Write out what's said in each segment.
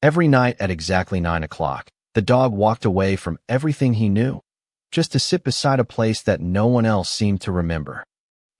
Every night at exactly 9 o'clock, the dog walked away from everything he knew, just to sit beside a place that no one else seemed to remember.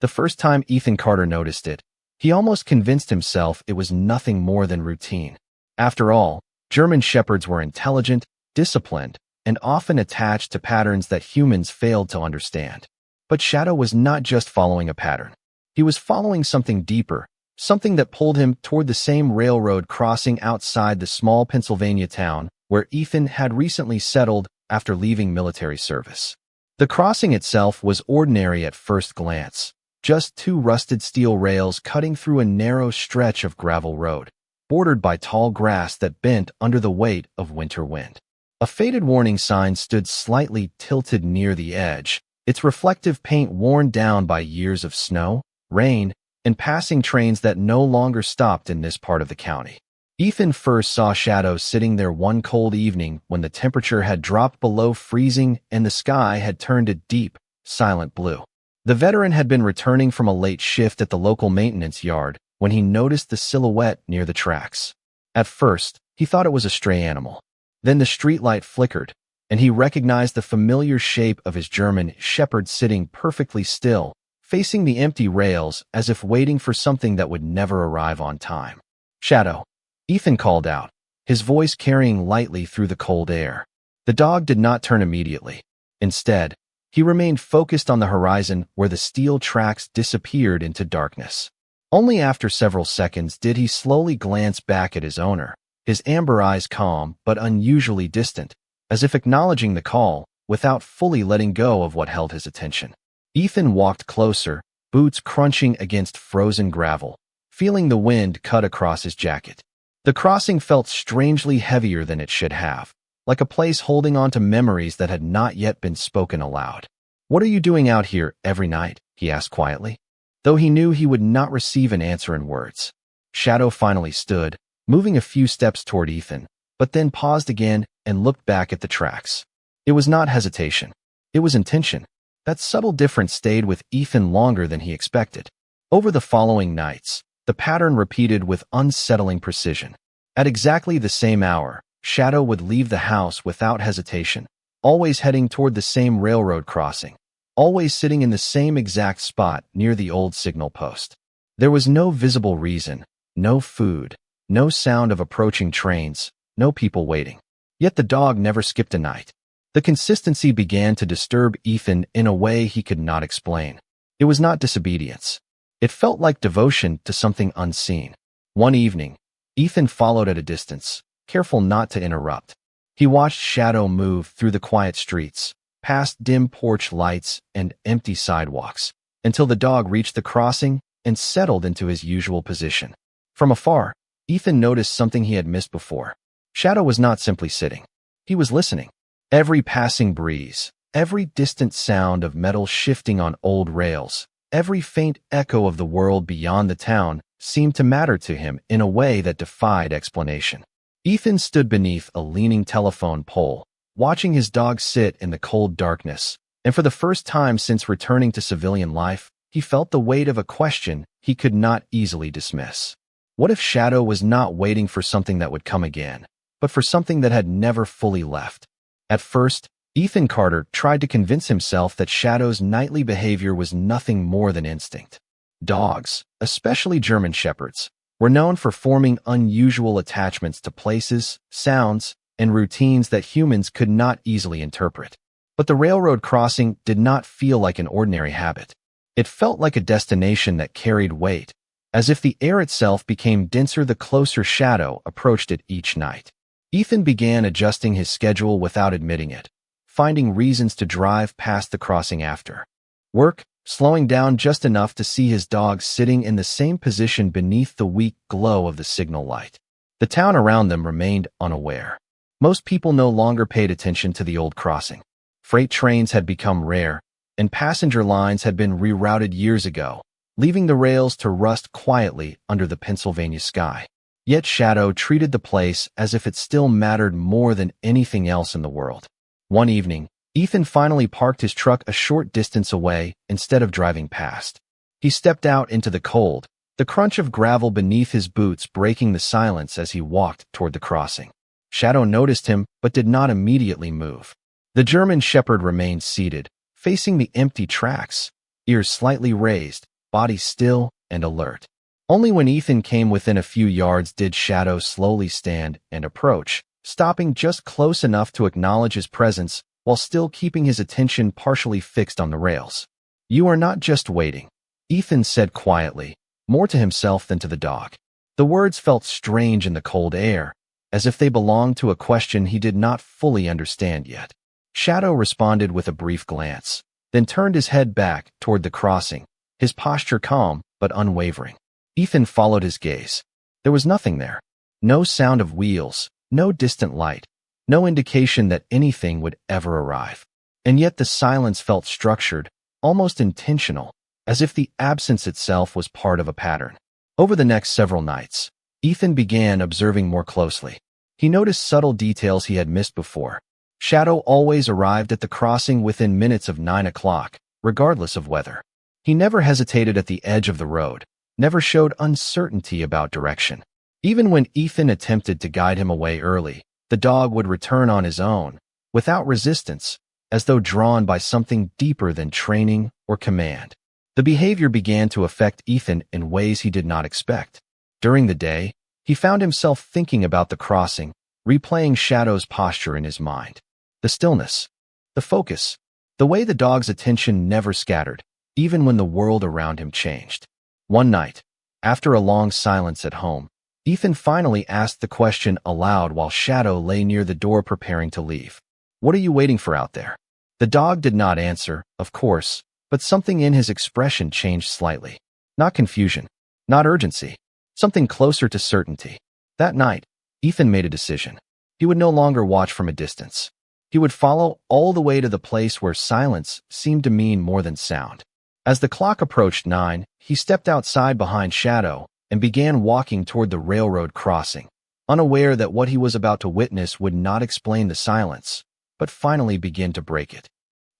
The first time Ethan Carter noticed it, he almost convinced himself it was nothing more than routine. After all, German Shepherds were intelligent, disciplined, and often attached to patterns that humans failed to understand. But Shadow was not just following a pattern. He was following something deeper, something that pulled him toward the same railroad crossing outside the small Pennsylvania town where Ethan had recently settled after leaving military service. The crossing itself was ordinary at first glance, just two rusted steel rails cutting through a narrow stretch of gravel road, bordered by tall grass that bent under the weight of winter wind. A faded warning sign stood slightly tilted near the edge, its reflective paint worn down by years of snow, rain, and passing trains that no longer stopped in this part of the county. Ethan first saw Shadow sitting there one cold evening when the temperature had dropped below freezing and the sky had turned a deep, silent blue. The veteran had been returning from a late shift at the local maintenance yard when he noticed the silhouette near the tracks. At first, he thought it was a stray animal. Then the streetlight flickered, and he recognized the familiar shape of his German Shepherd sitting perfectly still, facing the empty rails as if waiting for something that would never arrive on time. "Shadow," Ethan called out, his voice carrying lightly through the cold air. The dog did not turn immediately. Instead, he remained focused on the horizon where the steel tracks disappeared into darkness. Only after several seconds did he slowly glance back at his owner, his amber eyes calm but unusually distant, as if acknowledging the call without fully letting go of what held his attention. Ethan walked closer, boots crunching against frozen gravel, feeling the wind cut across his jacket. The crossing felt strangely heavier than it should have, like a place holding on to memories that had not yet been spoken aloud. "What are you doing out here every night?" he asked quietly, though he knew he would not receive an answer in words. Shadow finally stood, moving a few steps toward Ethan, but then paused again and looked back at the tracks. It was not hesitation. It was intention. That subtle difference stayed with Ethan longer than he expected. Over the following nights, the pattern repeated with unsettling precision. At exactly the same hour, Shadow would leave the house without hesitation, always heading toward the same railroad crossing, always sitting in the same exact spot near the old signal post. There was no visible reason, no food, no sound of approaching trains, no people waiting. Yet the dog never skipped a night. The consistency began to disturb Ethan in a way he could not explain. It was not disobedience. It felt like devotion to something unseen. One evening, Ethan followed at a distance, careful not to interrupt. He watched Shadow move through the quiet streets, past dim porch lights and empty sidewalks, until the dog reached the crossing and settled into his usual position. From afar, Ethan noticed something he had missed before. Shadow was not simply sitting. He was listening. Every passing breeze, every distant sound of metal shifting on old rails, every faint echo of the world beyond the town seemed to matter to him in a way that defied explanation. Ethan stood beneath a leaning telephone pole, watching his dog sit in the cold darkness, and for the first time since returning to civilian life, he felt the weight of a question he could not easily dismiss. What if Shadow was not waiting for something that would come again, but for something that had never fully left? At first, Ethan Carter tried to convince himself that Shadow's nightly behavior was nothing more than instinct. Dogs, especially German Shepherds, were known for forming unusual attachments to places, sounds, and routines that humans could not easily interpret. But the railroad crossing did not feel like an ordinary habit. It felt like a destination that carried weight, as if the air itself became denser the closer Shadow approached it each night. Ethan began adjusting his schedule without admitting it, finding reasons to drive past the crossing after work, slowing down just enough to see his dog sitting in the same position beneath the weak glow of the signal light. The town around them remained unaware. Most people no longer paid attention to the old crossing. Freight trains had become rare, and passenger lines had been rerouted years ago, leaving the rails to rust quietly under the Pennsylvania sky. Yet Shadow treated the place as if it still mattered more than anything else in the world. One evening, Ethan finally parked his truck a short distance away instead of driving past. He stepped out into the cold, the crunch of gravel beneath his boots breaking the silence as he walked toward the crossing. Shadow noticed him, but did not immediately move. The German shepherd remained seated, facing the empty tracks, ears slightly raised, body still and alert. Only when Ethan came within a few yards did Shadow slowly stand and approach, stopping just close enough to acknowledge his presence while still keeping his attention partially fixed on the rails. "You are not just waiting," Ethan said quietly, more to himself than to the dog. The words felt strange in the cold air, as if they belonged to a question he did not fully understand yet. Shadow responded with a brief glance, then turned his head back toward the crossing, his posture calm but unwavering. Ethan followed his gaze. There was nothing there. No sound of wheels, no distant light, no indication that anything would ever arrive. And yet the silence felt structured, almost intentional, as if the absence itself was part of a pattern. Over the next several nights, Ethan began observing more closely. He noticed subtle details he had missed before. Shadow always arrived at the crossing within minutes of 9 o'clock, regardless of weather. He never hesitated at the edge of the road, never showed uncertainty about direction. Even when Ethan attempted to guide him away early, the dog would return on his own, without resistance, as though drawn by something deeper than training or command. The behavior began to affect Ethan in ways he did not expect. During the day, he found himself thinking about the crossing, replaying Shadow's posture in his mind. The stillness, the focus, the way the dog's attention never scattered, even when the world around him changed. One night, after a long silence at home, Ethan finally asked the question aloud while Shadow lay near the door preparing to leave. "What are you waiting for out there?" The dog did not answer, of course, but something in his expression changed slightly. Not confusion, not urgency, something closer to certainty. That night, Ethan made a decision. He would no longer watch from a distance. He would follow all the way to the place where silence seemed to mean more than sound. As the clock approached 9, he stepped outside behind Shadow and began walking toward the railroad crossing, unaware that what he was about to witness would not explain the silence, but finally begin to break it.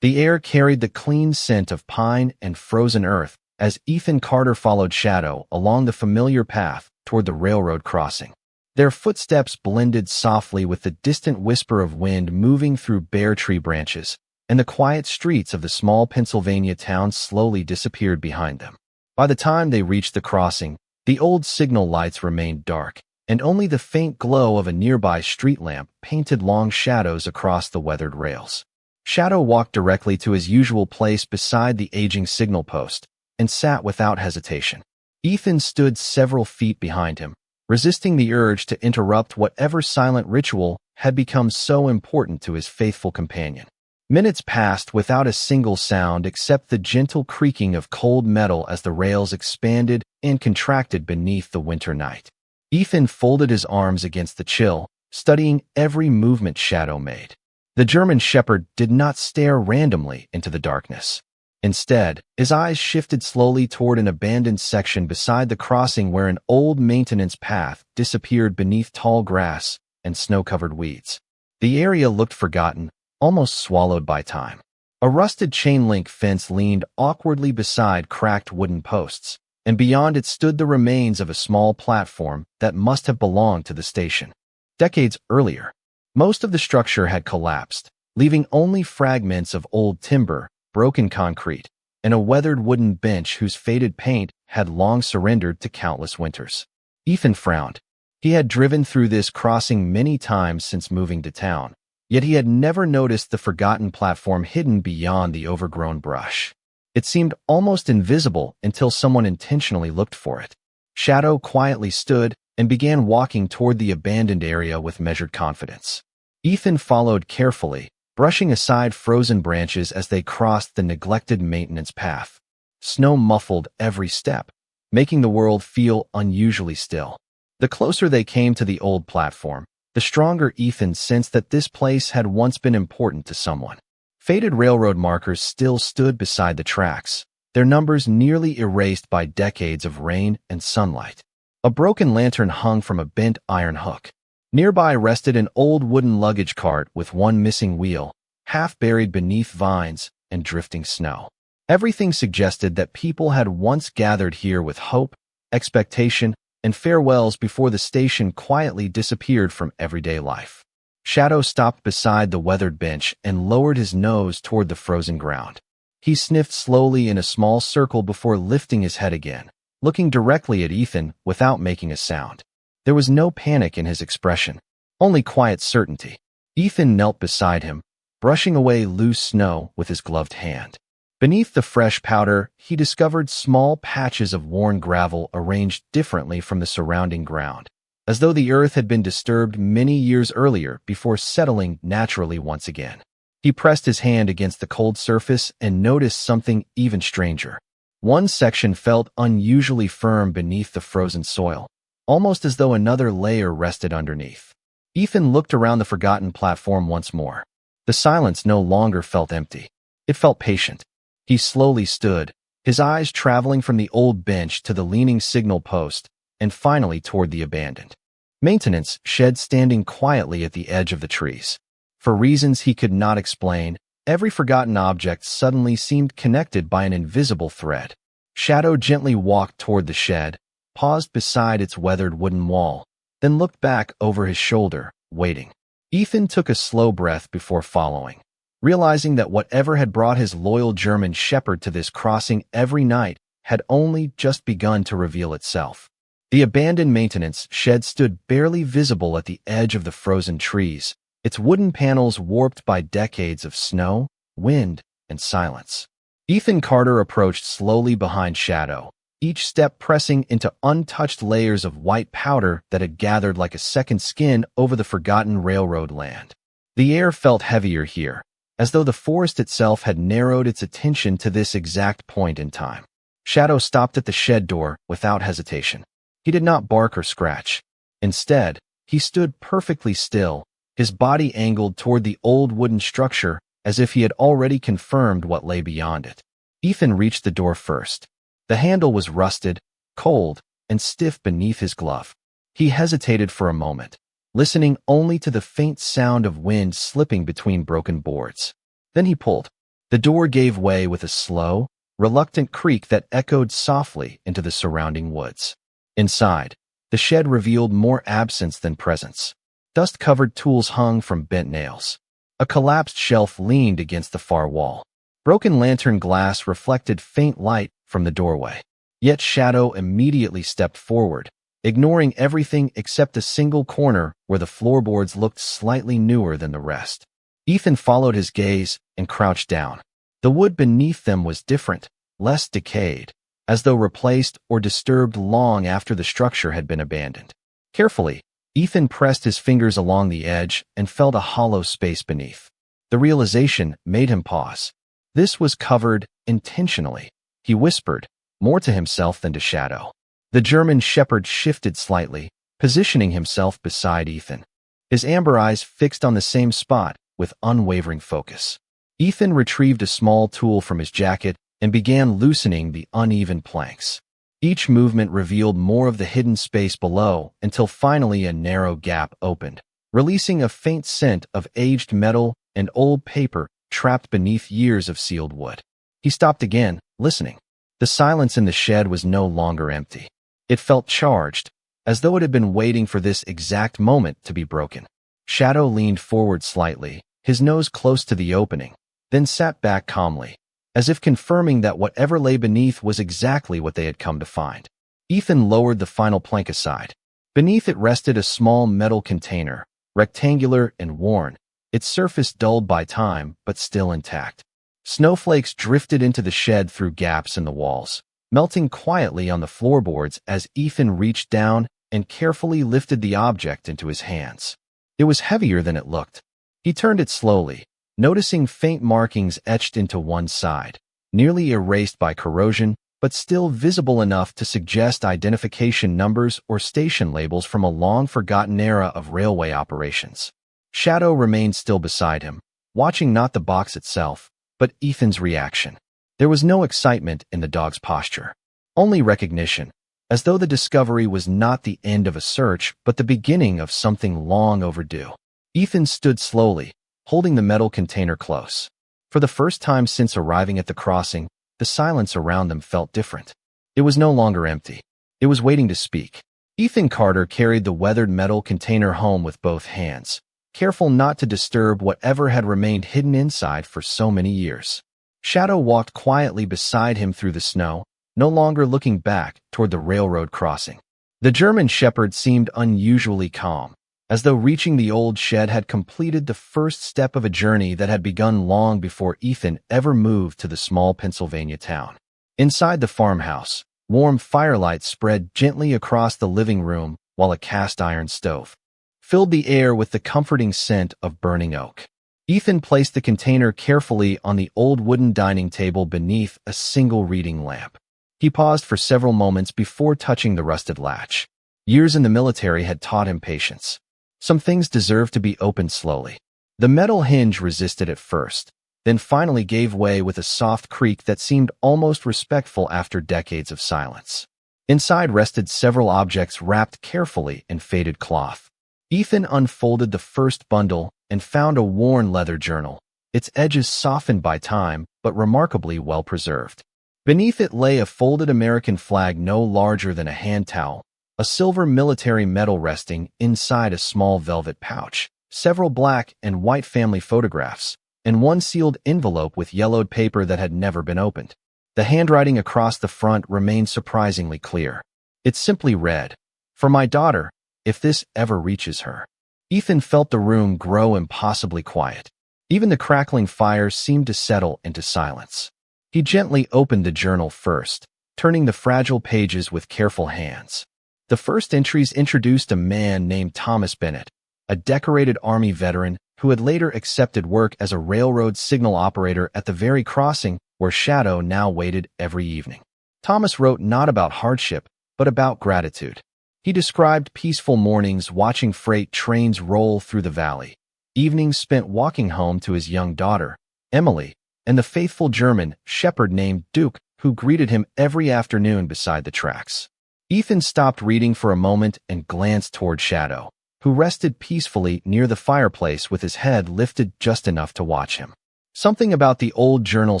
The air carried the clean scent of pine and frozen earth as Ethan Carter followed Shadow along the familiar path toward the railroad crossing. Their footsteps blended softly with the distant whisper of wind moving through bare tree branches, and the quiet streets of the small Pennsylvania town slowly disappeared behind them. By the time they reached the crossing, the old signal lights remained dark, and only the faint glow of a nearby street lamp painted long shadows across the weathered rails. Shadow walked directly to his usual place beside the aging signal post and sat without hesitation. Ethan stood several feet behind him, resisting the urge to interrupt whatever silent ritual had become so important to his faithful companion. Minutes passed without a single sound except the gentle creaking of cold metal as the rails expanded and contracted beneath the winter night. Ethan folded his arms against the chill, studying every movement Shadow made. The German shepherd did not stare randomly into the darkness. Instead, his eyes shifted slowly toward an abandoned section beside the crossing where an old maintenance path disappeared beneath tall grass and snow-covered weeds. The area looked forgotten, almost swallowed by time. A rusted chain-link fence leaned awkwardly beside cracked wooden posts, and beyond it stood the remains of a small platform that must have belonged to the station. Decades earlier, most of the structure had collapsed, leaving only fragments of old timber, broken concrete, and a weathered wooden bench whose faded paint had long surrendered to countless winters. Ethan frowned. He had driven through this crossing many times since moving to town, yet he had never noticed the forgotten platform hidden beyond the overgrown brush. It seemed almost invisible until someone intentionally looked for it. Shadow quietly stood and began walking toward the abandoned area with measured confidence. Ethan followed carefully, brushing aside frozen branches as they crossed the neglected maintenance path. Snow muffled every step, making the world feel unusually still. The closer they came to the old platform, the stronger Ethan sensed that this place had once been important to someone. Faded railroad markers still stood beside the tracks, their numbers nearly erased by decades of rain and sunlight. A broken lantern hung from a bent iron hook. Nearby rested an old wooden luggage cart with one missing wheel, half buried beneath vines and drifting snow. Everything suggested that people had once gathered here with hope, expectation, and farewells before the station quietly disappeared from everyday life. Shadow stopped beside the weathered bench and lowered his nose toward the frozen ground. He sniffed slowly in a small circle before lifting his head again, looking directly at Ethan without making a sound. There was no panic in his expression, only quiet certainty. Ethan knelt beside him, brushing away loose snow with his gloved hand. Beneath the fresh powder, he discovered small patches of worn gravel arranged differently from the surrounding ground, as though the earth had been disturbed many years earlier before settling naturally once again. He pressed his hand against the cold surface and noticed something even stranger. One section felt unusually firm beneath the frozen soil, almost as though another layer rested underneath. Ethan looked around the forgotten platform once more. The silence no longer felt empty. It felt patient. He slowly stood, his eyes traveling from the old bench to the leaning signal post, and finally toward the abandoned maintenance shed standing quietly at the edge of the trees. For reasons he could not explain, every forgotten object suddenly seemed connected by an invisible thread. Shadow gently walked toward the shed, paused beside its weathered wooden wall, then looked back over his shoulder, waiting. Ethan took a slow breath before following, realizing that whatever had brought his loyal German shepherd to this crossing every night had only just begun to reveal itself. The abandoned maintenance shed stood barely visible at the edge of the frozen trees, its wooden panels warped by decades of snow, wind, and silence. Ethan Carter approached slowly behind Shadow, each step pressing into untouched layers of white powder that had gathered like a second skin over the forgotten railroad land. The air felt heavier here, as though the forest itself had narrowed its attention to this exact point in time. Shadow stopped at the shed door without hesitation. He did not bark or scratch. Instead, he stood perfectly still, his body angled toward the old wooden structure as if he had already confirmed what lay beyond it. Ethan reached the door first. The handle was rusted, cold, and stiff beneath his glove. He hesitated for a moment, listening only to the faint sound of wind slipping between broken boards. Then he pulled. The door gave way with a slow, reluctant creak that echoed softly into the surrounding woods. Inside, the shed revealed more absence than presence. Dust-covered tools hung from bent nails. A collapsed shelf leaned against the far wall. Broken lantern glass reflected faint light from the doorway. Yet Shadow immediately stepped forward, ignoring everything except a single corner where the floorboards looked slightly newer than the rest. Ethan followed his gaze and crouched down. The wood beneath them was different, less decayed, as though replaced or disturbed long after the structure had been abandoned. Carefully, Ethan pressed his fingers along the edge and felt a hollow space beneath. The realization made him pause. This was covered intentionally, he whispered, more to himself than to Shadow. The German shepherd shifted slightly, positioning himself beside Ethan, his amber eyes fixed on the same spot with unwavering focus. Ethan retrieved a small tool from his jacket and began loosening the uneven planks. Each movement revealed more of the hidden space below until finally a narrow gap opened, releasing a faint scent of aged metal and old paper trapped beneath years of sealed wood. He stopped again, listening. The silence in the shed was no longer empty. It felt charged, as though it had been waiting for this exact moment to be broken. Shadow leaned forward slightly, his nose close to the opening, then sat back calmly, as if confirming that whatever lay beneath was exactly what they had come to find. Ethan lowered the final plank aside. Beneath it rested a small metal container, rectangular and worn, its surface dulled by time but still intact. Snowflakes drifted into the shed through gaps in the walls, melting quietly on the floorboards as Ethan reached down and carefully lifted the object into his hands. It was heavier than it looked. He turned it slowly, noticing faint markings etched into one side, nearly erased by corrosion, but still visible enough to suggest identification numbers or station labels from a long-forgotten era of railway operations. Shadow remained still beside him, watching not the box itself, but Ethan's reaction. There was no excitement in the dog's posture, only recognition, as though the discovery was not the end of a search but the beginning of something long overdue. Ethan stood slowly, holding the metal container close. For the first time since arriving at the crossing, the silence around them felt different. It was no longer empty. It was waiting to speak. Ethan Carter carried the weathered metal container home with both hands, careful not to disturb whatever had remained hidden inside for so many years. Shadow walked quietly beside him through the snow, no longer looking back toward the railroad crossing. The German shepherd seemed unusually calm, as though reaching the old shed had completed the first step of a journey that had begun long before Ethan ever moved to the small Pennsylvania town. Inside the farmhouse, warm firelight spread gently across the living room while a cast-iron stove filled the air with the comforting scent of burning oak. Ethan placed the container carefully on the old wooden dining table beneath a single reading lamp. He paused for several moments before touching the rusted latch. Years in the military had taught him patience. Some things deserved to be opened slowly. The metal hinge resisted at first, then finally gave way with a soft creak that seemed almost respectful after decades of silence. Inside rested several objects wrapped carefully in faded cloth. Ethan unfolded the first bundle and found a worn leather journal, its edges softened by time but remarkably well preserved. Beneath it lay a folded American flag no larger than a hand towel, a silver military medal resting inside a small velvet pouch, several black and white family photographs, and one sealed envelope with yellowed paper that had never been opened. The handwriting across the front remained surprisingly clear. It simply read, "For my daughter, if this ever reaches her." Ethan felt the room grow impossibly quiet. Even the crackling fire seemed to settle into silence. He gently opened the journal first, turning the fragile pages with careful hands. The first entries introduced a man named Thomas Bennett, a decorated Army veteran who had later accepted work as a railroad signal operator at the very crossing where Shadow now waited every evening. Thomas wrote not about hardship, but about gratitude. He described peaceful mornings watching freight trains roll through the valley, evenings spent walking home to his young daughter, Emily, and the faithful German shepherd named Duke who greeted him every afternoon beside the tracks. Ethan stopped reading for a moment and glanced toward Shadow, who rested peacefully near the fireplace with his head lifted just enough to watch him. Something about the old journal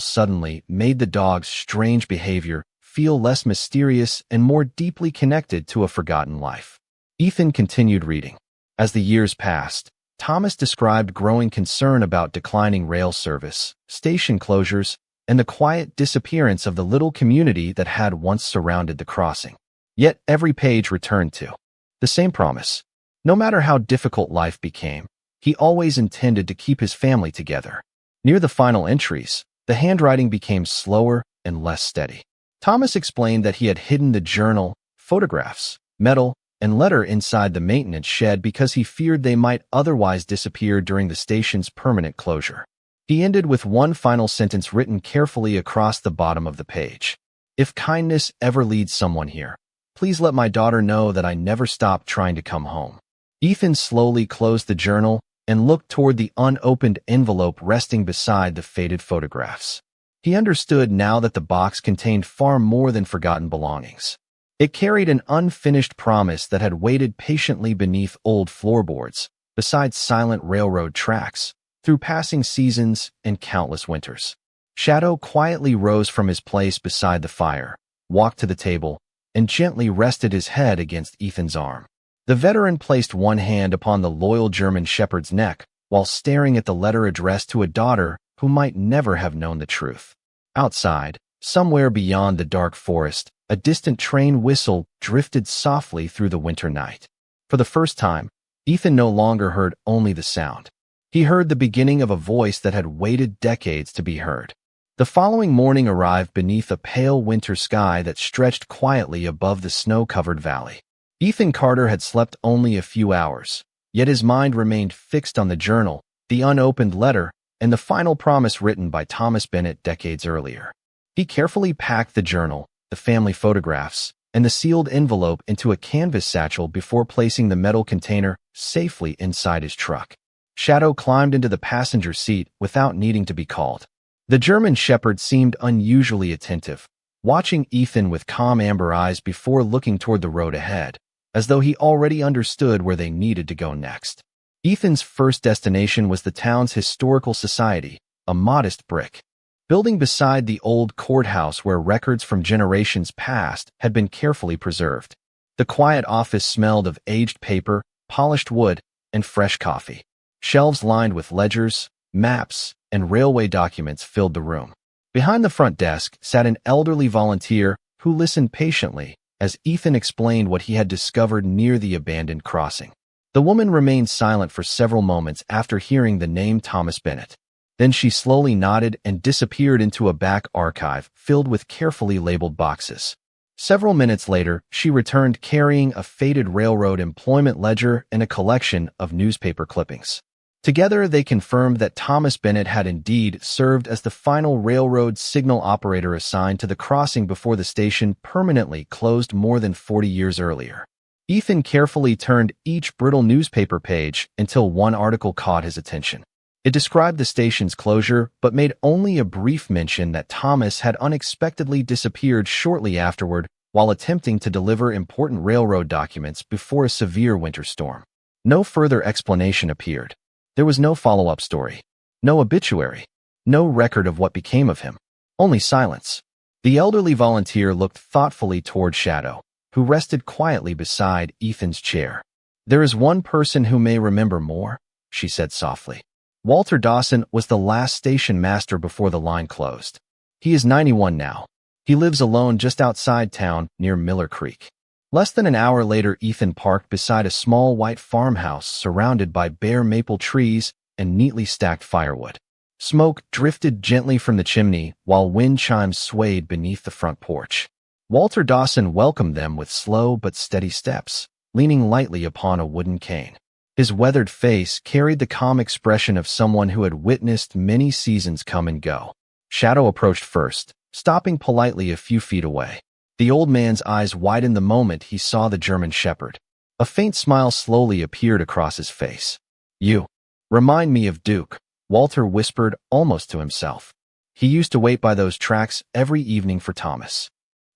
suddenly made the dog's strange behavior feel less mysterious and more deeply connected to a forgotten life. Ethan continued reading. As the years passed, Thomas described growing concern about declining rail service, station closures, and the quiet disappearance of the little community that had once surrounded the crossing. Yet every page returned to the same promise. No matter how difficult life became, he always intended to keep his family together. Near the final entries, the handwriting became slower and less steady. Thomas explained that he had hidden the journal, photographs, medal, and letter inside the maintenance shed because he feared they might otherwise disappear during the station's permanent closure. He ended with one final sentence written carefully across the bottom of the page. "If kindness ever leads someone here, please let my daughter know that I never stopped trying to come home." Ethan slowly closed the journal and looked toward the unopened envelope resting beside the faded photographs. He understood now that the box contained far more than forgotten belongings. It carried an unfinished promise that had waited patiently beneath old floorboards, beside silent railroad tracks, through passing seasons and countless winters. Shadow quietly rose from his place beside the fire, walked to the table, and gently rested his head against Ethan's arm. The veteran placed one hand upon the loyal German shepherd's neck while staring at the letter addressed to a daughter who might never have known the truth. Outside, somewhere beyond the dark forest, a distant train whistle drifted softly through the winter night. For the first time, Ethan no longer heard only the sound. He heard the beginning of a voice that had waited decades to be heard. The following morning arrived beneath a pale winter sky that stretched quietly above the snow-covered valley. Ethan Carter had slept only a few hours, yet his mind remained fixed on the journal, the unopened letter, and the final promise written by Thomas Bennett decades earlier. He carefully packed the journal, the family photographs, and the sealed envelope into a canvas satchel before placing the metal container safely inside his truck. Shadow climbed into the passenger seat without needing to be called. The German shepherd seemed unusually attentive, watching Ethan with calm amber eyes before looking toward the road ahead, as though he already understood where they needed to go next. Ethan's first destination was the town's historical society, a modest brick building beside the old courthouse where records from generations past had been carefully preserved. The quiet office smelled of aged paper, polished wood, and fresh coffee. Shelves lined with ledgers, maps, and railway documents filled the room. Behind the front desk sat an elderly volunteer who listened patiently as Ethan explained what he had discovered near the abandoned crossing. The woman remained silent for several moments after hearing the name Thomas Bennett. Then she slowly nodded and disappeared into a back archive filled with carefully labeled boxes. Several minutes later, she returned carrying a faded railroad employment ledger and a collection of newspaper clippings. Together, they confirmed that Thomas Bennett had indeed served as the final railroad signal operator assigned to the crossing before the station permanently closed more than 40 years earlier. Ethan carefully turned each brittle newspaper page until one article caught his attention. It described the station's closure, but made only a brief mention that Thomas had unexpectedly disappeared shortly afterward while attempting to deliver important railroad documents before a severe winter storm. No further explanation appeared. There was no follow-up story, no obituary, no record of what became of him, only silence. The elderly volunteer looked thoughtfully toward Shadow, who rested quietly beside Ethan's chair. "There is one person who may remember more," she said softly. "Walter Dawson was the last station master before the line closed. He is 91 now. He lives alone just outside town near Miller Creek." Less than an hour later, Ethan parked beside a small white farmhouse surrounded by bare maple trees and neatly stacked firewood. Smoke drifted gently from the chimney while wind chimes swayed beneath the front porch. Walter Dawson welcomed them with slow but steady steps, leaning lightly upon a wooden cane. His weathered face carried the calm expression of someone who had witnessed many seasons come and go. Shadow approached first, stopping politely a few feet away. The old man's eyes widened the moment he saw the German shepherd. A faint smile slowly appeared across his face. "You remind me of Duke," Walter whispered almost to himself. "He used to wait by those tracks every evening for Thomas."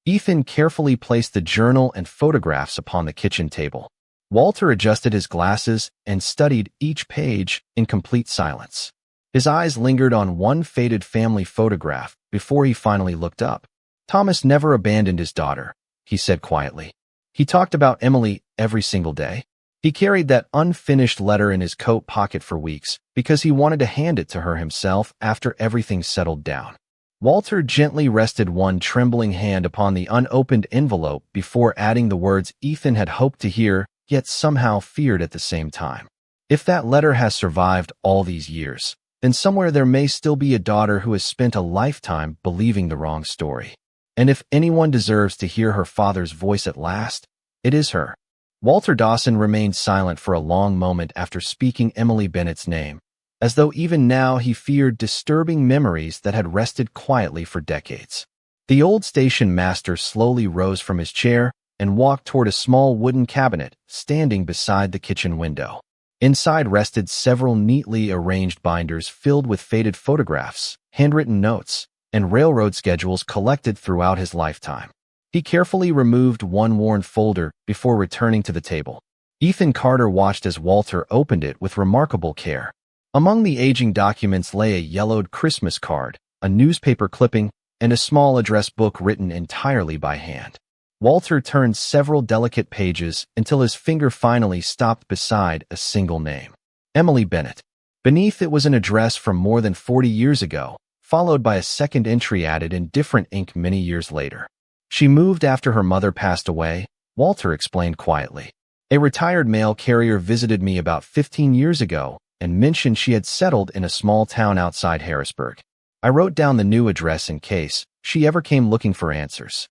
Ethan carefully placed the journal and photographs upon the kitchen table. Walter adjusted his glasses and studied each page in complete silence. His eyes lingered on one faded family photograph before he finally looked up. "Thomas never abandoned his daughter," he said quietly. "He talked about Emily every single day. He carried that unfinished letter in his coat pocket for weeks because he wanted to hand it to her himself after everything settled down." Walter gently rested one trembling hand upon the unopened envelope before adding the words Ethan had hoped to hear, yet somehow feared at the same time. If that letter has survived all these years, then somewhere there may still be a daughter who has spent a lifetime believing the wrong story. And if anyone deserves to hear her father's voice at last, it is her. Walter Dawson remained silent for a long moment after speaking Emily Bennett's name, as though even now he feared disturbing memories that had rested quietly for decades. The old station master slowly rose from his chair and walked toward a small wooden cabinet standing beside the kitchen window. Inside rested several neatly arranged binders filled with faded photographs, handwritten notes, and railroad schedules collected throughout his lifetime. He carefully removed one worn folder before returning to the table. Ethan Carter watched as Walter opened it with remarkable care. Among the aging documents lay a yellowed Christmas card, a newspaper clipping, and a small address book written entirely by hand. Walter turned several delicate pages until his finger finally stopped beside a single name: Emily Bennett. Beneath it was an address from more than 40 years ago, followed by a second entry added in different ink many years later. "She moved after her mother passed away," Walter explained quietly. "A retired mail carrier visited me about 15 years ago and mentioned she had settled in a small town outside Harrisburg. I wrote down the new address in case she ever came looking for answers."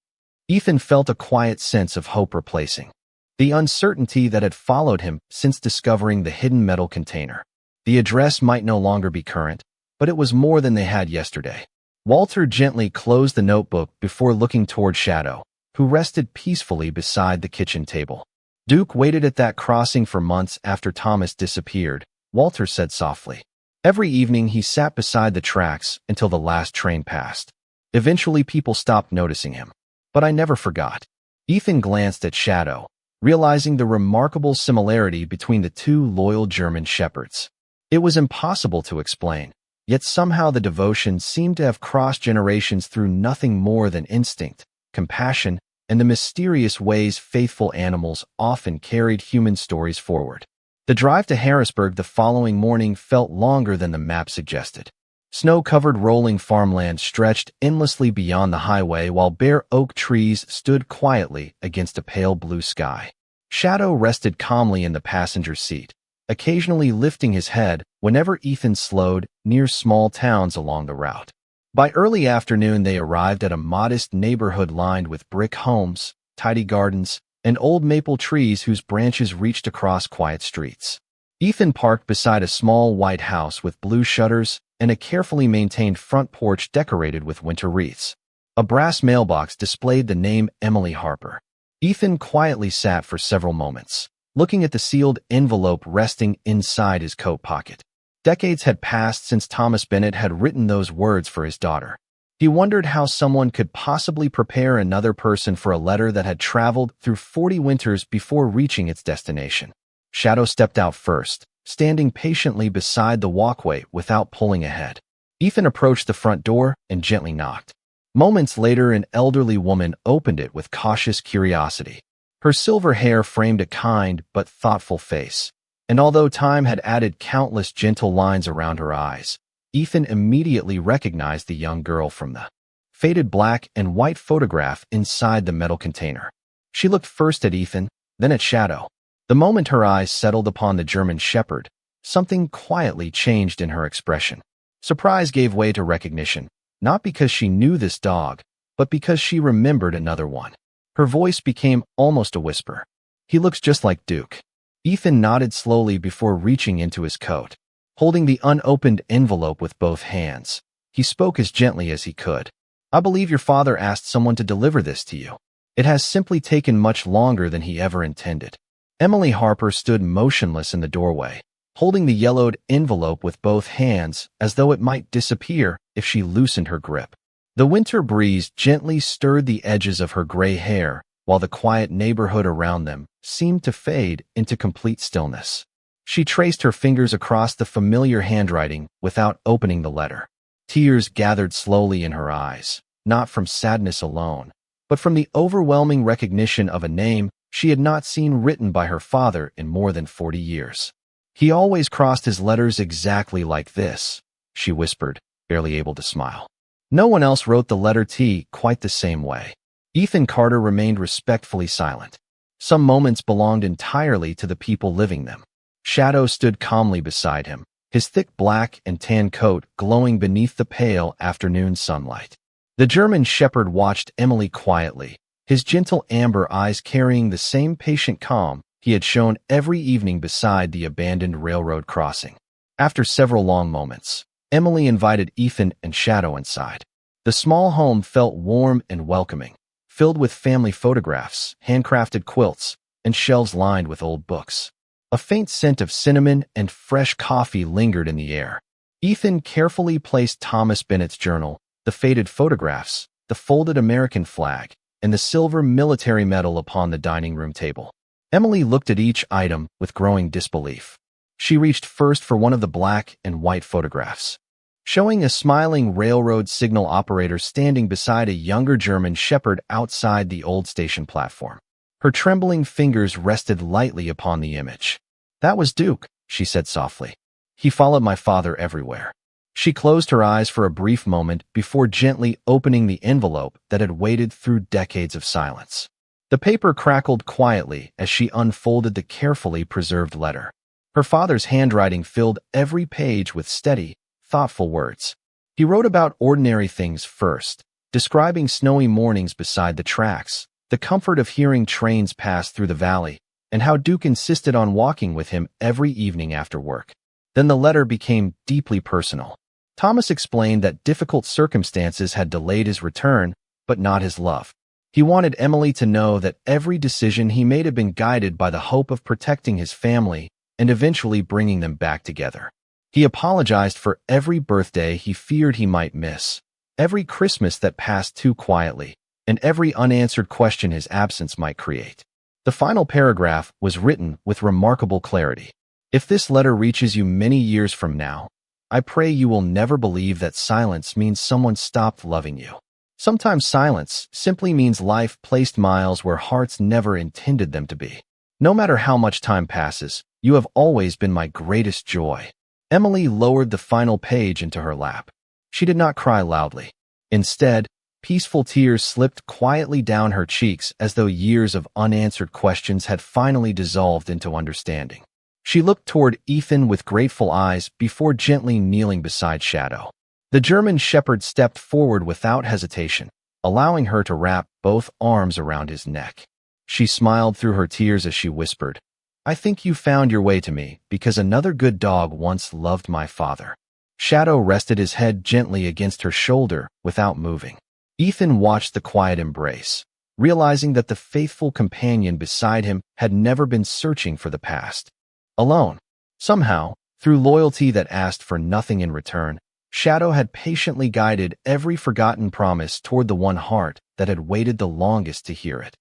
Ethan felt a quiet sense of hope replacing the uncertainty that had followed him since discovering the hidden metal container. The address might no longer be current, but it was more than they had yesterday. Walter gently closed the notebook before looking toward Shadow, who rested peacefully beside the kitchen table. "Duke waited at that crossing for months after Thomas disappeared," Walter said softly. "Every evening he sat beside the tracks until the last train passed. Eventually people stopped noticing him. But I never forgot." Ethan glanced at Shadow, realizing the remarkable similarity between the two loyal German shepherds. It was impossible to explain, Yet somehow the devotion seemed to have crossed generations through nothing more than instinct, compassion, and the mysterious ways faithful animals often carried human stories forward. The drive to Harrisburg the following morning felt longer than the map suggested. Snow-covered rolling farmland stretched endlessly beyond the highway while bare oak trees stood quietly against a pale blue sky. Shadow rested calmly in the passenger seat, occasionally lifting his head whenever Ethan slowed near small towns along the route. By early afternoon, they arrived at a modest neighborhood lined with brick homes, tidy gardens, and old maple trees whose branches reached across quiet streets. Ethan parked beside a small white house with blue shutters and a carefully maintained front porch decorated with winter wreaths. A brass mailbox displayed the name Emily Harper. Ethan quietly sat for several moments, looking at the sealed envelope resting inside his coat pocket. Decades had passed since Thomas Bennett had written those words for his daughter. He wondered how someone could possibly prepare another person for a letter that had traveled through 40 winters before reaching its destination. Shadow stepped out first, standing patiently beside the walkway without pulling ahead. Ethan approached the front door and gently knocked. Moments later, an elderly woman opened it with cautious curiosity. Her silver hair framed a kind but thoughtful face, and although time had added countless gentle lines around her eyes, Ethan immediately recognized the young girl from the faded black and white photograph inside the metal container. She looked first at Ethan, then at Shadow. The moment her eyes settled upon the German Shepherd, something quietly changed in her expression. Surprise gave way to recognition, not because she knew this dog, but because she remembered another one. Her voice became almost a whisper. "He looks just like Duke." Ethan nodded slowly before reaching into his coat. Holding the unopened envelope with both hands, he spoke as gently as he could. "I believe your father asked someone to deliver this to you. It has simply taken much longer than he ever intended." Emily Harper stood motionless in the doorway, holding the yellowed envelope with both hands as though it might disappear if she loosened her grip. The winter breeze gently stirred the edges of her gray hair, while the quiet neighborhood around them seemed to fade into complete stillness. She traced her fingers across the familiar handwriting without opening the letter. Tears gathered slowly in her eyes, not from sadness alone, but from the overwhelming recognition of a name she had not seen written by her father in more than 40 years. "He always crossed his letters exactly like this," she whispered, barely able to smile. "No one else wrote the letter T quite the same way." Ethan Carter remained respectfully silent. Some moments belonged entirely to the people living them. Shadow stood calmly beside him, his thick black and tan coat glowing beneath the pale afternoon sunlight. The German Shepherd watched Emily quietly, his gentle amber eyes carrying the same patient calm he had shown every evening beside the abandoned railroad crossing. After several long moments, Emily invited Ethan and Shadow inside. The small home felt warm and welcoming, filled with family photographs, handcrafted quilts, and shelves lined with old books. A faint scent of cinnamon and fresh coffee lingered in the air. Ethan carefully placed Thomas Bennett's journal, the faded photographs, the folded American flag, and the silver military medal upon the dining room table. Emily looked at each item with growing disbelief. She reached first for one of the black and white photographs, showing a smiling railroad signal operator standing beside a younger German Shepherd outside the old station platform. Her trembling fingers rested lightly upon the image. "That was Duke," she said softly. "He followed my father everywhere." She closed her eyes for a brief moment before gently opening the envelope that had waited through decades of silence. The paper crackled quietly as she unfolded the carefully preserved letter. Her father's handwriting filled every page with steady, thoughtful words. He wrote about ordinary things first, describing snowy mornings beside the tracks, the comfort of hearing trains pass through the valley, and how Duke insisted on walking with him every evening after work. Then the letter became deeply personal. Thomas explained that difficult circumstances had delayed his return, but not his love. He wanted Emily to know that every decision he made had been guided by the hope of protecting his family and eventually bringing them back together. He apologized for every birthday he feared he might miss, every Christmas that passed too quietly, and every unanswered question his absence might create. The final paragraph was written with remarkable clarity. "If this letter reaches you many years from now, I pray you will never believe that silence means someone stopped loving you. Sometimes silence simply means life placed miles where hearts never intended them to be. No matter how much time passes, you have always been my greatest joy. Emily lowered the final page into her lap. She did not cry loudly. Instead, peaceful tears slipped quietly down her cheeks as though years of unanswered questions had finally dissolved into understanding. She looked toward Ethan with grateful eyes before gently kneeling beside Shadow. The German shepherd stepped forward without hesitation, allowing her to wrap both arms around his neck. She smiled through her tears as she whispered, "I think you found your way to me because another good dog once loved my father." Shadow rested his head gently against her shoulder without moving. Ethan watched the quiet embrace, realizing that the faithful companion beside him had never been searching for the past. Alone, somehow, through loyalty that asked for nothing in return, Shadow had patiently guided every forgotten promise toward the one heart that had waited the longest to hear it.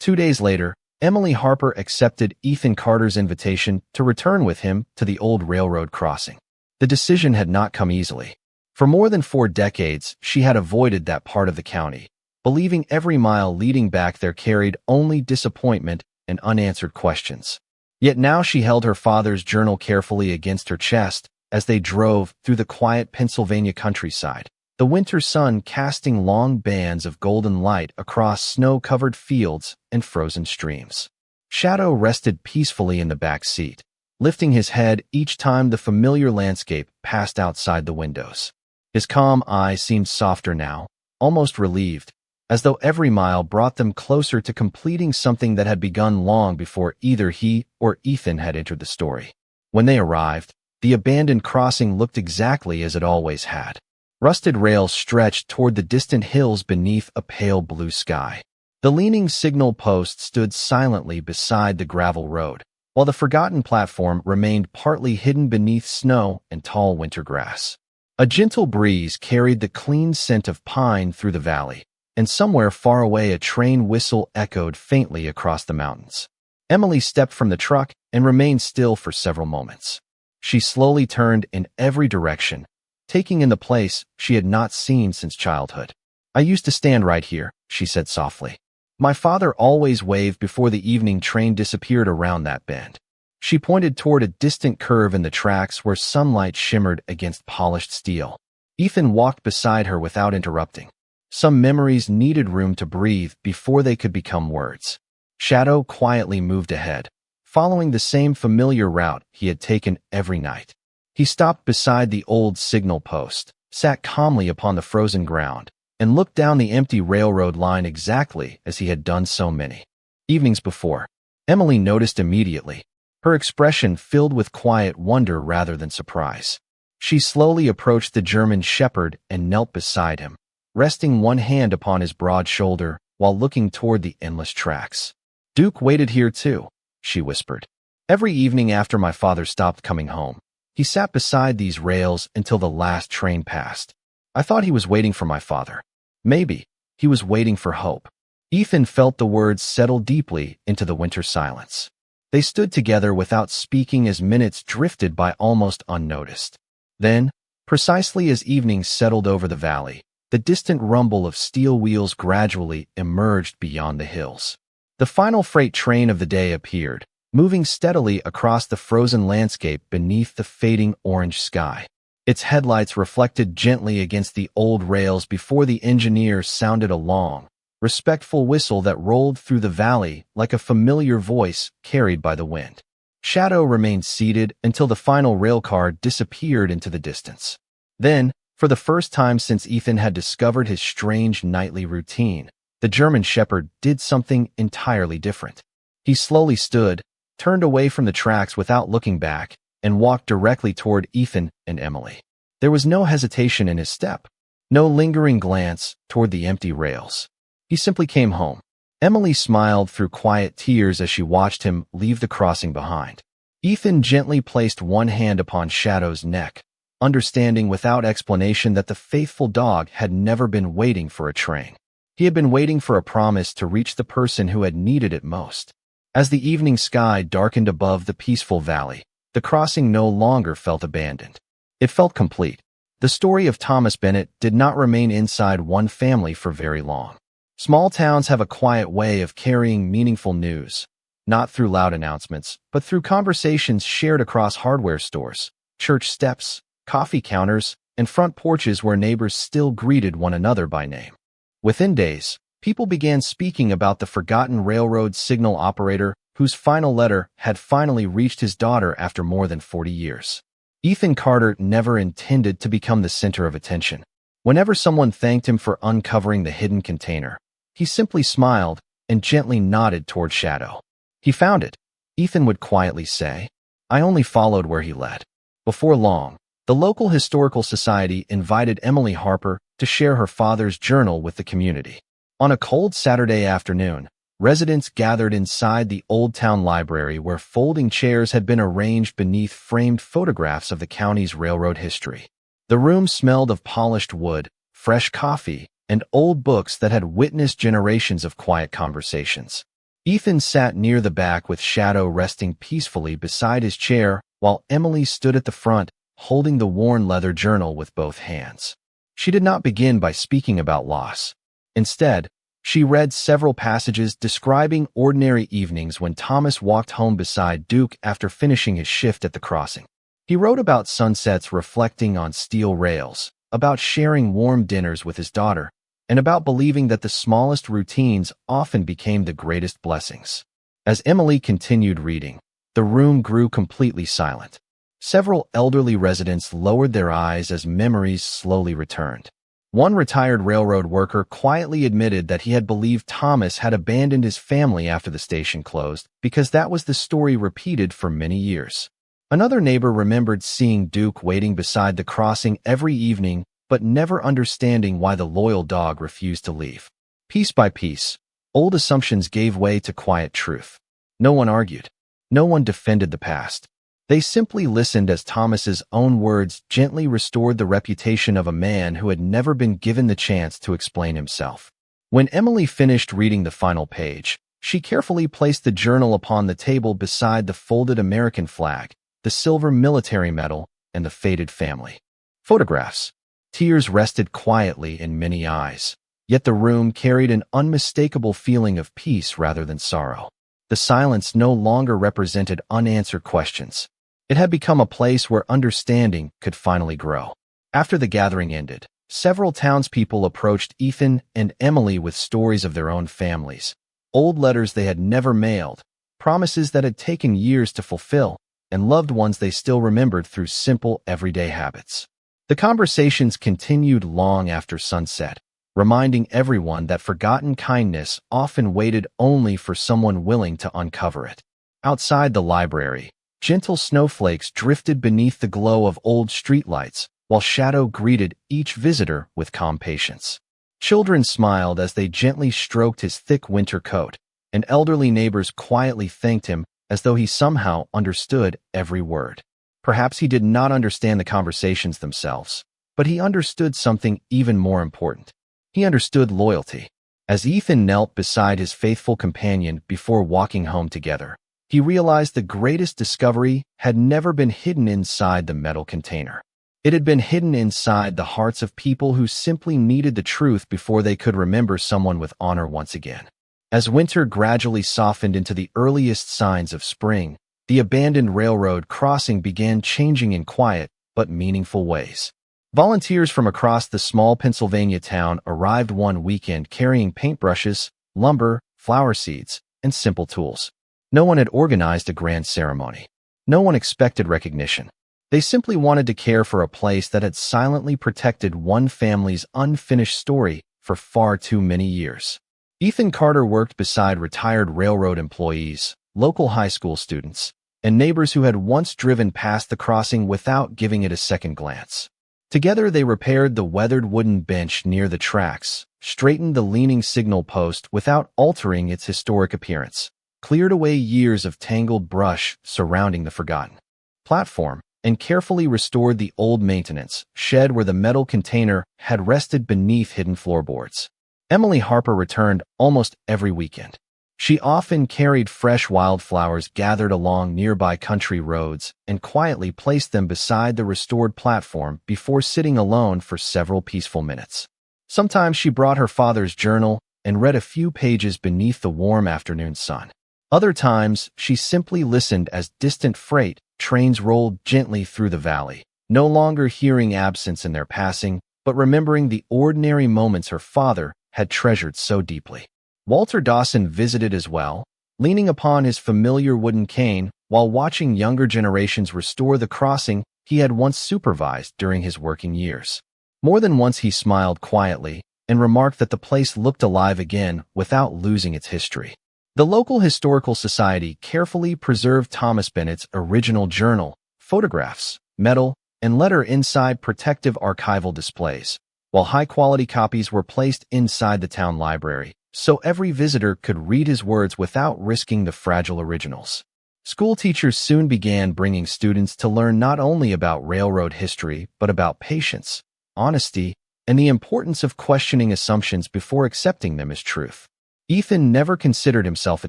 2 days later, Emily Harper accepted Ethan Carter's invitation to return with him to the old railroad crossing. The decision had not come easily. For more than 4 decades, she had avoided that part of the county, believing every mile leading back there carried only disappointment and unanswered questions. Yet now she held her father's journal carefully against her chest as they drove through the quiet Pennsylvania countryside, the winter sun casting long bands of golden light across snow-covered fields and frozen streams. Shadow rested peacefully in the back seat, lifting his head each time the familiar landscape passed outside the windows. His calm eyes seemed softer now, almost relieved, as though every mile brought them closer to completing something that had begun long before either he or Ethan had entered the story. When they arrived, the abandoned crossing looked exactly as it always had. Rusted rails stretched toward the distant hills beneath a pale blue sky. The leaning signal post stood silently beside the gravel road, while the forgotten platform remained partly hidden beneath snow and tall winter grass. A gentle breeze carried the clean scent of pine through the valley, and somewhere far away a train whistle echoed faintly across the mountains. Emily stepped from the truck and remained still for several moments. She slowly turned in every direction, taking in the place she had not seen since childhood. "I used to stand right here," she said softly. "My father always waved before the evening train disappeared around that bend." She pointed toward a distant curve in the tracks where sunlight shimmered against polished steel. Ethan walked beside her without interrupting. Some memories needed room to breathe before they could become words. Shadow quietly moved ahead, following the same familiar route he had taken every night. He stopped beside the old signal post, sat calmly upon the frozen ground, and looked down the empty railroad line exactly as he had done so many evenings before. Emily noticed immediately, her expression filled with quiet wonder rather than surprise. She slowly approached the German shepherd and knelt beside him, resting one hand upon his broad shoulder while looking toward the endless tracks. "Duke waited here too," she whispered. "Every evening after my father stopped coming home, he sat beside these rails until the last train passed. I thought he was waiting for my father. Maybe he was waiting for hope." Ethan felt the words settle deeply into the winter silence. They stood together without speaking as minutes drifted by almost unnoticed. Then, precisely as evening settled over the valley, the distant rumble of steel wheels gradually emerged beyond the hills. The final freight train of the day appeared, moving steadily across the frozen landscape beneath the fading orange sky. Its headlights reflected gently against the old rails before the engineer sounded a long, respectful whistle that rolled through the valley like a familiar voice carried by the wind. Shadow remained seated until the final railcar disappeared into the distance. Then, for the first time since Ethan had discovered his strange nightly routine, the German shepherd did something entirely different. He slowly stood, turned away from the tracks without looking back, and walked directly toward Ethan and Emily. There was no hesitation in his step, no lingering glance toward the empty rails. He simply came home. Emily smiled through quiet tears as she watched him leave the crossing behind. Ethan gently placed one hand upon Shadow's neck, understanding without explanation that the faithful dog had never been waiting for a train. He had been waiting for a promise to reach the person who had needed it most. As the evening sky darkened above the peaceful valley, the crossing no longer felt abandoned. It felt complete. The story of Thomas Bennett did not remain inside one family for very long. Small towns have a quiet way of carrying meaningful news, not through loud announcements, but through conversations shared across hardware stores, church steps, coffee counters, and front porches where neighbors still greeted one another by name. Within days, people began speaking about the forgotten railroad signal operator whose final letter had finally reached his daughter after more than 40 years. Ethan Carter never intended to become the center of attention. Whenever someone thanked him for uncovering the hidden container, he simply smiled and gently nodded toward Shadow. "He found it," Ethan would quietly say. "I only followed where he led." Before long, the local historical society invited Emily Harper to share her father's journal with the community. On a cold Saturday afternoon, residents gathered inside the Old Town Library where folding chairs had been arranged beneath framed photographs of the county's railroad history. The room smelled of polished wood, fresh coffee, and old books that had witnessed generations of quiet conversations. Ethan sat near the back with Shadow resting peacefully beside his chair, while Emily stood at the front, holding the worn leather journal with both hands. She did not begin by speaking about loss. Instead, she read several passages describing ordinary evenings when Thomas walked home beside Duke after finishing his shift at the crossing. He wrote about sunsets reflecting on steel rails, about sharing warm dinners with his daughter, and about believing that the smallest routines often became the greatest blessings. As Emily continued reading, the room grew completely silent. Several elderly residents lowered their eyes as memories slowly returned. One retired railroad worker quietly admitted that he had believed Thomas had abandoned his family after the station closed because that was the story repeated for many years. Another neighbor remembered seeing Duke waiting beside the crossing every evening but never understanding why the loyal dog refused to leave. Piece by piece, old assumptions gave way to quiet truth. No one argued. No one defended the past. They simply listened as Thomas's own words gently restored the reputation of a man who had never been given the chance to explain himself. When Emily finished reading the final page, she carefully placed the journal upon the table beside the folded American flag, the silver military medal, and the faded family photographs. Tears rested quietly in many eyes, yet the room carried an unmistakable feeling of peace rather than sorrow. The silence no longer represented unanswered questions. It had become a place where understanding could finally grow. After the gathering ended, several townspeople approached Ethan and Emily with stories of their own families, old letters they had never mailed, promises that had taken years to fulfill, and loved ones they still remembered through simple, everyday habits. The conversations continued long after sunset, reminding everyone that forgotten kindness often waited only for someone willing to uncover it. Outside the library, gentle snowflakes drifted beneath the glow of old streetlights, while Shadow greeted each visitor with calm patience. Children smiled as they gently stroked his thick winter coat, and elderly neighbors quietly thanked him as though he somehow understood every word. Perhaps he did not understand the conversations themselves, but he understood something even more important. He understood loyalty. As Ethan knelt beside his faithful companion before walking home together, he realized the greatest discovery had never been hidden inside the metal container. It had been hidden inside the hearts of people who simply needed the truth before they could remember someone with honor once again. As winter gradually softened into the earliest signs of spring, the abandoned railroad crossing began changing in quiet but meaningful ways. Volunteers from across the small Pennsylvania town arrived one weekend carrying paintbrushes, lumber, flower seeds, and simple tools. No one had organized a grand ceremony. No one expected recognition. They simply wanted to care for a place that had silently protected one family's unfinished story for far too many years. Ethan Carter worked beside retired railroad employees, local high school students, and neighbors who had once driven past the crossing without giving it a second glance. Together they repaired the weathered wooden bench near the tracks, straightened the leaning signal post without altering its historic appearance, cleared away years of tangled brush surrounding the forgotten platform, and carefully restored the old maintenance shed where the metal container had rested beneath hidden floorboards. Emily Harper returned almost every weekend. She often carried fresh wildflowers gathered along nearby country roads and quietly placed them beside the restored platform before sitting alone for several peaceful minutes. Sometimes she brought her father's journal and read a few pages beneath the warm afternoon sun. Other times, she simply listened as distant freight trains rolled gently through the valley, no longer hearing absence in their passing, but remembering the ordinary moments her father had treasured so deeply. Walter Dawson visited as well, leaning upon his familiar wooden cane while watching younger generations restore the crossing he had once supervised during his working years. More than once he smiled quietly and remarked that the place looked alive again without losing its history. The local historical society carefully preserved Thomas Bennett's original journal, photographs, medal, and letter inside protective archival displays, while high-quality copies were placed inside the town library, so every visitor could read his words without risking the fragile originals. School teachers soon began bringing students to learn not only about railroad history, but about patience, honesty, and the importance of questioning assumptions before accepting them as truth. Ethan never considered himself a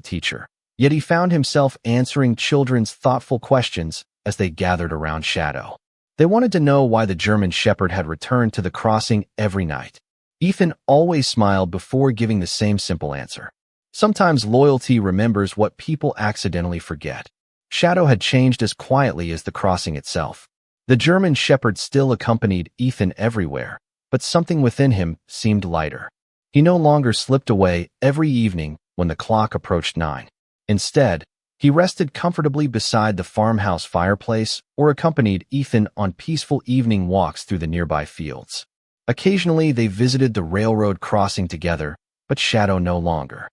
teacher, yet he found himself answering children's thoughtful questions as they gathered around Shadow. They wanted to know why the German Shepherd had returned to the crossing every night. Ethan always smiled before giving the same simple answer. Sometimes loyalty remembers what people accidentally forget. Shadow had changed as quietly as the crossing itself. The German Shepherd still accompanied Ethan everywhere, but something within him seemed lighter. He no longer slipped away every evening when the clock approached 9. Instead, he rested comfortably beside the farmhouse fireplace or accompanied Ethan on peaceful evening walks through the nearby fields. Occasionally, they visited the railroad crossing together, but Shadow no longer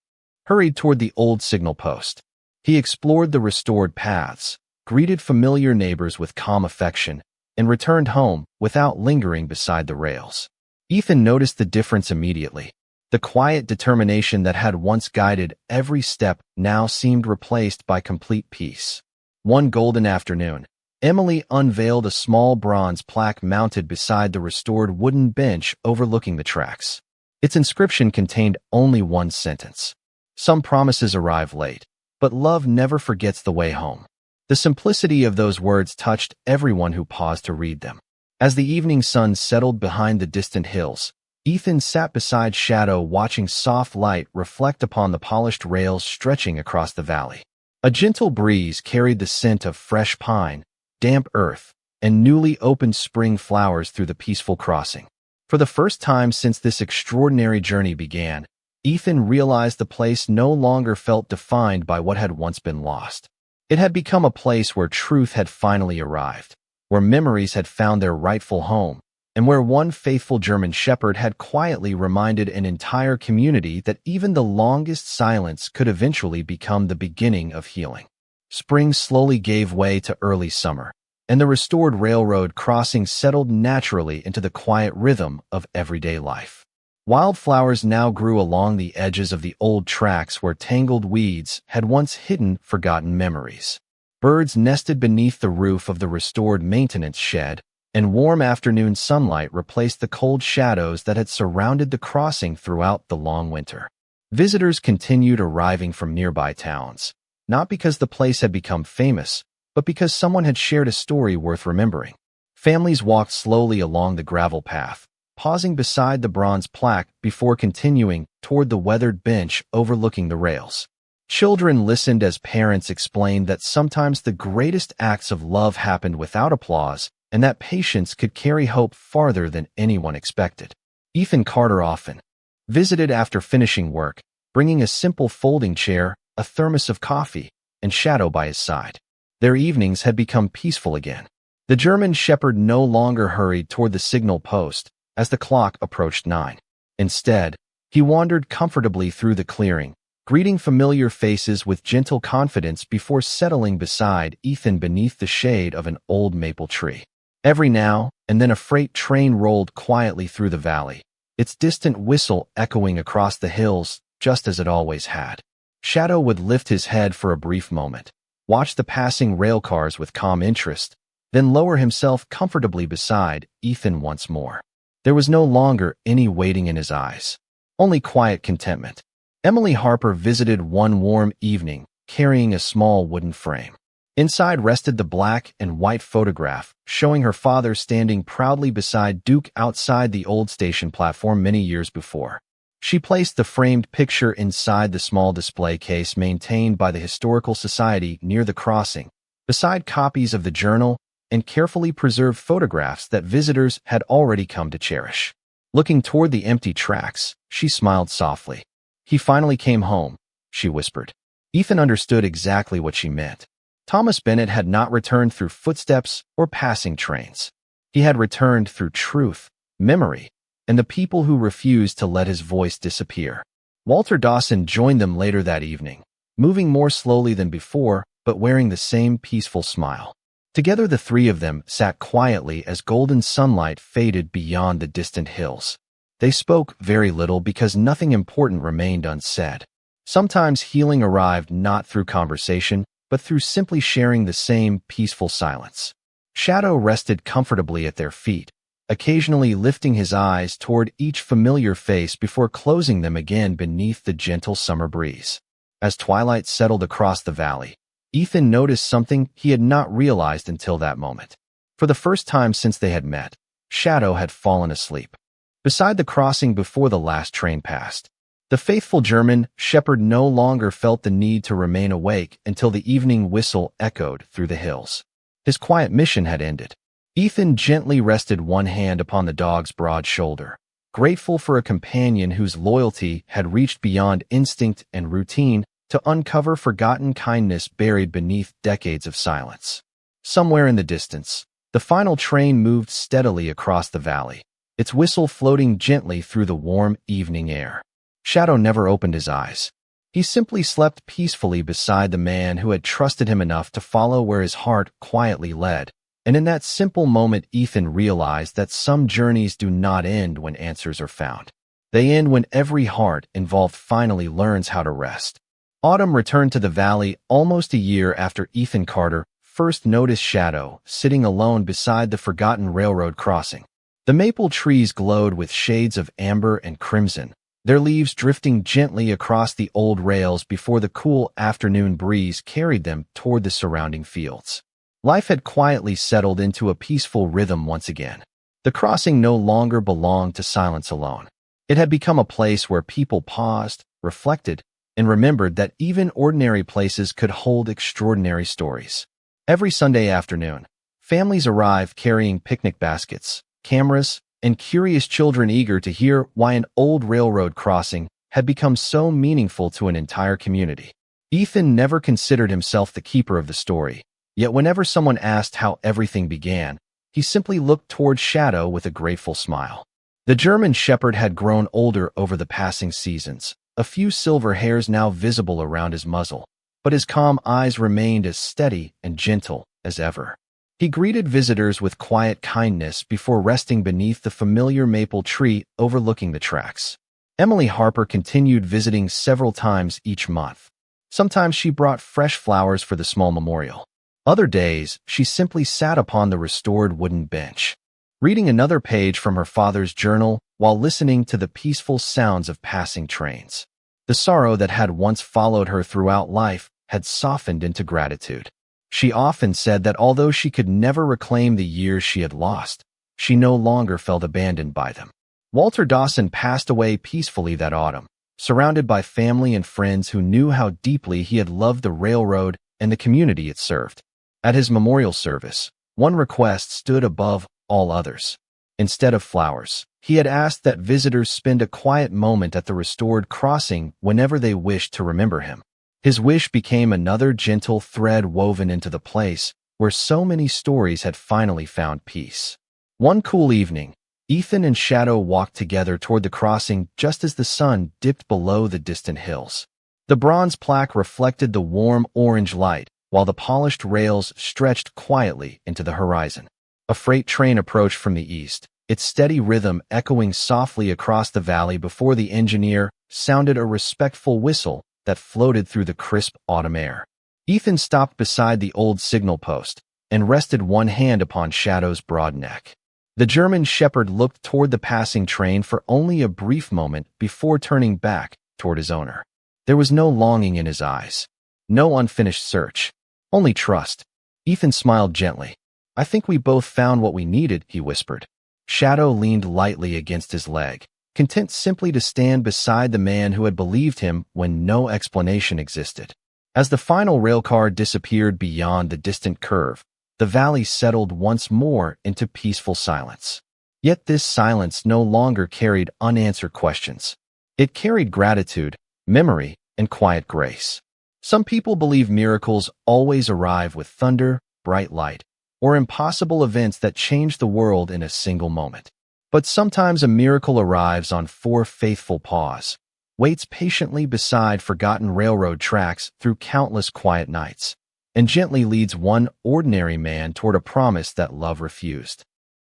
hurried toward the old signal post. He explored the restored paths, greeted familiar neighbors with calm affection, and returned home without lingering beside the rails. Ethan noticed the difference immediately. The quiet determination that had once guided every step now seemed replaced by complete peace. One golden afternoon, Emily unveiled a small bronze plaque mounted beside the restored wooden bench overlooking the tracks. Its inscription contained only one sentence. Some promises arrive late, but love never forgets the way home. The simplicity of those words touched everyone who paused to read them. As the evening sun settled behind the distant hills, Ethan sat beside Shadow watching soft light reflect upon the polished rails stretching across the valley. A gentle breeze carried the scent of fresh pine, damp earth, and newly opened spring flowers through the peaceful crossing. For the first time since this extraordinary journey began, Ethan realized the place no longer felt defined by what had once been lost. It had become a place where truth had finally arrived, where memories had found their rightful home, and where one faithful German Shepherd had quietly reminded an entire community that even the longest silence could eventually become the beginning of healing. Spring slowly gave way to early summer, and the restored railroad crossing settled naturally into the quiet rhythm of everyday life. Wildflowers now grew along the edges of the old tracks where tangled weeds had once hidden forgotten memories. Birds nested beneath the roof of the restored maintenance shed, and warm afternoon sunlight replaced the cold shadows that had surrounded the crossing throughout the long winter. Visitors continued arriving from nearby towns, not because the place had become famous, but because someone had shared a story worth remembering. Families walked slowly along the gravel path, pausing beside the bronze plaque before continuing toward the weathered bench overlooking the rails. Children listened as parents explained that sometimes the greatest acts of love happened without applause, and that patience could carry hope farther than anyone expected. Ethan Carter often visited after finishing work, bringing a simple folding chair, a thermos of coffee, and Shadow by his side. Their evenings had become peaceful again. The German Shepherd no longer hurried toward the signal post as the clock approached 9. Instead, he wandered comfortably through the clearing, greeting familiar faces with gentle confidence before settling beside Ethan beneath the shade of an old maple tree. Every now and then a freight train rolled quietly through the valley, its distant whistle echoing across the hills just as it always had. Shadow would lift his head for a brief moment, watch the passing rail cars with calm interest, then lower himself comfortably beside Ethan once more. There was no longer any waiting in his eyes, only quiet contentment. Emily Harper visited one warm evening, carrying a small wooden frame. Inside rested the black and white photograph, showing her father standing proudly beside Duke outside the old station platform many years before. She placed the framed picture inside the small display case maintained by the Historical Society near the crossing, beside copies of the journal and carefully preserved photographs that visitors had already come to cherish. Looking toward the empty tracks, she smiled softly. "He finally came home," she whispered. Ethan understood exactly what she meant. Thomas Bennett had not returned through footsteps or passing trains. He had returned through truth, memory, and the people who refused to let his voice disappear. Walter Dawson joined them later that evening, moving more slowly than before, but wearing the same peaceful smile. Together the three of them sat quietly as golden sunlight faded beyond the distant hills. They spoke very little because nothing important remained unsaid. Sometimes healing arrived not through conversation, but through simply sharing the same peaceful silence. Shadow rested comfortably at their feet, occasionally lifting his eyes toward each familiar face before closing them again beneath the gentle summer breeze. As twilight settled across the valley, Ethan noticed something he had not realized until that moment. For the first time since they had met, Shadow had fallen asleep. Beside the crossing before the last train passed, the faithful German shepherd no longer felt the need to remain awake until the evening whistle echoed through the hills. His quiet mission had ended. Ethan gently rested one hand upon the dog's broad shoulder, grateful for a companion whose loyalty had reached beyond instinct and routine to uncover forgotten kindness buried beneath decades of silence. Somewhere in the distance, the final train moved steadily across the valley, its whistle floating gently through the warm evening air. Shadow never opened his eyes. He simply slept peacefully beside the man who had trusted him enough to follow where his heart quietly led. And in that simple moment, Ethan realized that some journeys do not end when answers are found. They end when every heart involved finally learns how to rest. Autumn returned to the valley almost a year after Ethan Carter first noticed Shadow sitting alone beside the forgotten railroad crossing. The maple trees glowed with shades of amber and crimson, their leaves drifting gently across the old rails before the cool afternoon breeze carried them toward the surrounding fields. Life had quietly settled into a peaceful rhythm once again. The crossing no longer belonged to silence alone. It had become a place where people paused, reflected, and remembered that even ordinary places could hold extraordinary stories. Every Sunday afternoon, families arrived carrying picnic baskets, cameras, and curious children eager to hear why an old railroad crossing had become so meaningful to an entire community. Ethan never considered himself the keeper of the story, yet whenever someone asked how everything began, he simply looked toward Shadow with a grateful smile. The German shepherd had grown older over the passing seasons, a few silver hairs now visible around his muzzle, but his calm eyes remained as steady and gentle as ever. He greeted visitors with quiet kindness before resting beneath the familiar maple tree overlooking the tracks. Emily Harper continued visiting several times each month. Sometimes she brought fresh flowers for the small memorial. Other days, she simply sat upon the restored wooden bench, reading another page from her father's journal while listening to the peaceful sounds of passing trains. The sorrow that had once followed her throughout life had softened into gratitude. She often said that although she could never reclaim the years she had lost, she no longer felt abandoned by them. Walter Dawson passed away peacefully that autumn, surrounded by family and friends who knew how deeply he had loved the railroad and the community it served. At his memorial service, one request stood above all others. Instead of flowers, he had asked that visitors spend a quiet moment at the restored crossing whenever they wished to remember him. His wish became another gentle thread woven into the place where so many stories had finally found peace. One cool evening, Ethan and Shadow walked together toward the crossing just as the sun dipped below the distant hills. The bronze plaque reflected the warm orange light, while the polished rails stretched quietly into the horizon. A freight train approached from the east, its steady rhythm echoing softly across the valley before the engineer sounded a respectful whistle that floated through the crisp autumn air. Ethan stopped beside the old signal post and rested one hand upon Shadow's broad neck. The German shepherd looked toward the passing train for only a brief moment before turning back toward his owner. There was no longing in his eyes, no unfinished search, only trust. Ethan smiled gently. I think we both found what we needed, he whispered. Shadow leaned lightly against his leg, content simply to stand beside the man who had believed him when no explanation existed. As the final railcar disappeared beyond the distant curve, the valley settled once more into peaceful silence. Yet this silence no longer carried unanswered questions. It carried gratitude, memory, and quiet grace. Some people believe miracles always arrive with thunder, bright light, or impossible events that change the world in a single moment. But sometimes a miracle arrives on 4 faithful paws, waits patiently beside forgotten railroad tracks through countless quiet nights, and gently leads one ordinary man toward a promise that love refused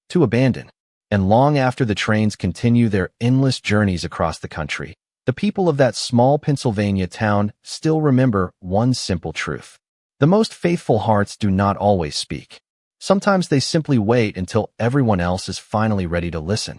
to abandon. And long after the trains continue their endless journeys across the country, the people of that small Pennsylvania town still remember one simple truth. The most faithful hearts do not always speak. Sometimes they simply wait until everyone else is finally ready to listen.